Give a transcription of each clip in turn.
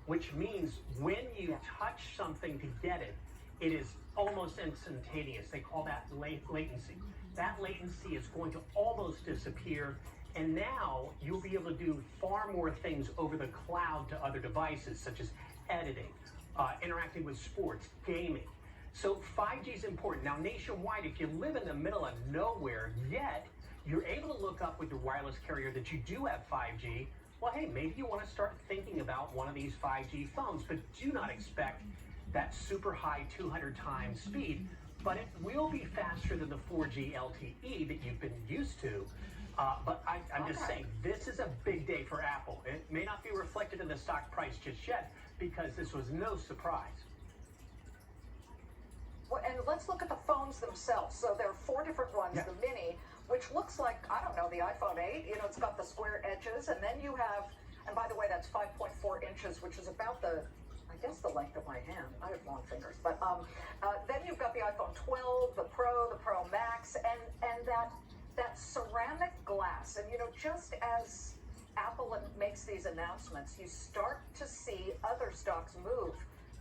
which means when you touch something to get it, it is almost instantaneous. They call that latency. That latency is going to almost disappear, and now you'll be able to do far more things over the cloud to other devices, such as editing, interacting with sports, gaming. So 5G is important. Now nationwide, if you live in the middle of nowhere, yet you're able to look up with your wireless carrier that you do have 5G, well, hey, maybe you want to start thinking about one of these 5G phones, but do not expect that super high 200 times speed, but it will be faster than the 4G LTE that you've been used to. But I'm just saying, this is a big day for Apple. It may not be reflected in the stock price just yet because this was no surprise. Well, and let's look at the phones themselves. So there are 4 different ones. Yeah. The Mini, which looks like, I don't know, the iPhone 8. You know, it's got the square edges. And then you have, and by the way, that's 5.4 inches, which is about the, I guess, the length of my hand. I have long fingers. But then you've got the iPhone 12, the Pro Max, and that ceramic glass. And, you know, just as Apple makes these announcements, you start to see other stocks move.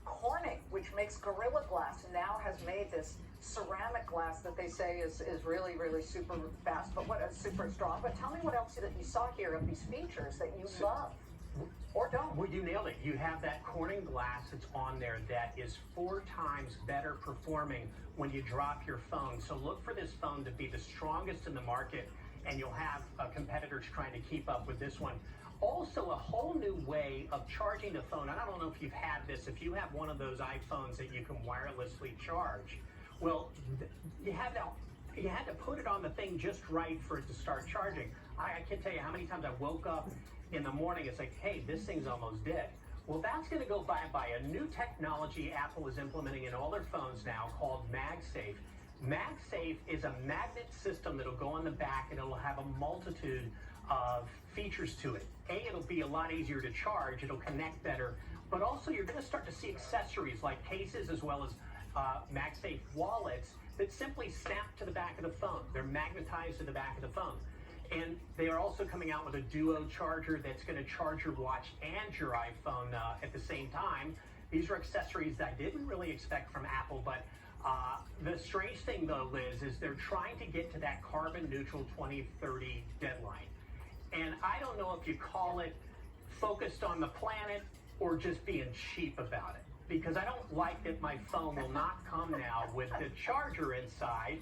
Corning, which makes Gorilla Glass, now has made this ceramic glass that they say is really, really super fast, but what super strong. But tell me what else that you saw here of these features that you love, or don't. Well, you nailed it. You have that Corning glass that's on there that is 4 times better performing when you drop your phone. So look for this phone to be the strongest in the market, and you'll have competitors trying to keep up with this one. Also, a whole new way of charging the phone. And I don't know if you've had this. If you have one of those iPhones that you can wirelessly charge, well, you had to put it on the thing just right for it to start charging. I can't tell you how many times I woke up in the morning. It's like, hey, this thing's almost dead. Well, that's going to go by a new technology Apple is implementing in all their phones now called MagSafe. MagSafe is a magnet system that'll go on the back, and it'll have a multitude of features to it. It'll be a lot easier to charge, it'll connect better, but also you're going to start to see accessories like cases as well as MagSafe wallets that simply snap to the back of the phone. They're magnetized to the back of the phone. And they are also coming out with a duo charger that's going to charge your watch and your iPhone at the same time. These are accessories that I didn't really expect from Apple, but the strange thing though, Liz, is they're trying to get to that carbon neutral 2030 deadline. And I don't know if you call it focused on the planet or just being cheap about it. Because I don't like that my phone will not come now with the charger inside,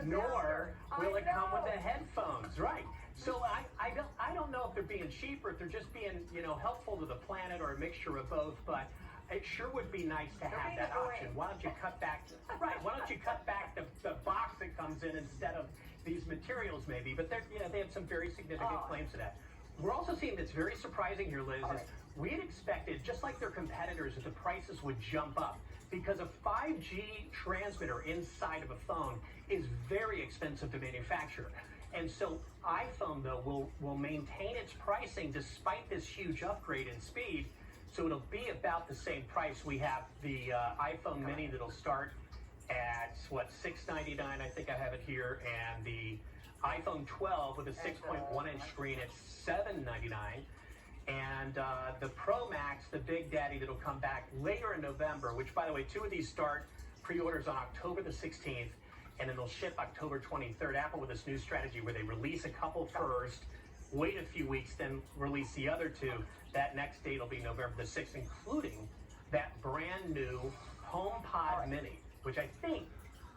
nor will it come with the headphones, right? So I don't know if they're being cheap or if they're just being, you know, helpful to the planet or a mixture of both, but it sure would be nice to have that option. Why don't you cut back, right, why don't you cut back the box that comes in instead of these materials maybe, but they're, you know, they have some very significant claims to that. We're also seeing that's very surprising here, Liz, is we had expected, just like their competitors, that the prices would jump up because a 5G transmitter inside of a phone is very expensive to manufacture. And so iPhone, though, will maintain its pricing despite this huge upgrade in speed. So it'll be about the same price. We have the iPhone Mini that'll start at, what, $699, I think I have it here, and the iPhone 12 with a 6.1-inch screen at $799. And the Pro Max, the Big Daddy, that'll come back later in November, which, by the way, 2 of these start pre-orders on October the 16th, and then they'll ship October 23rd. Apple with this new strategy where they release a couple first, wait a few weeks, then release the other 2. That next date will be November the 6th, including that brand new HomePod Mini, which I think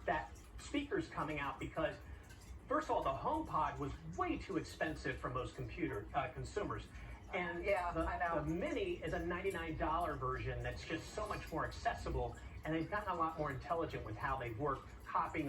that speaker's coming out because, first of all, the HomePod was way too expensive for most consumers. And the Mini is a $99 version that's just so much more accessible, and they've gotten a lot more intelligent with how they work, hopping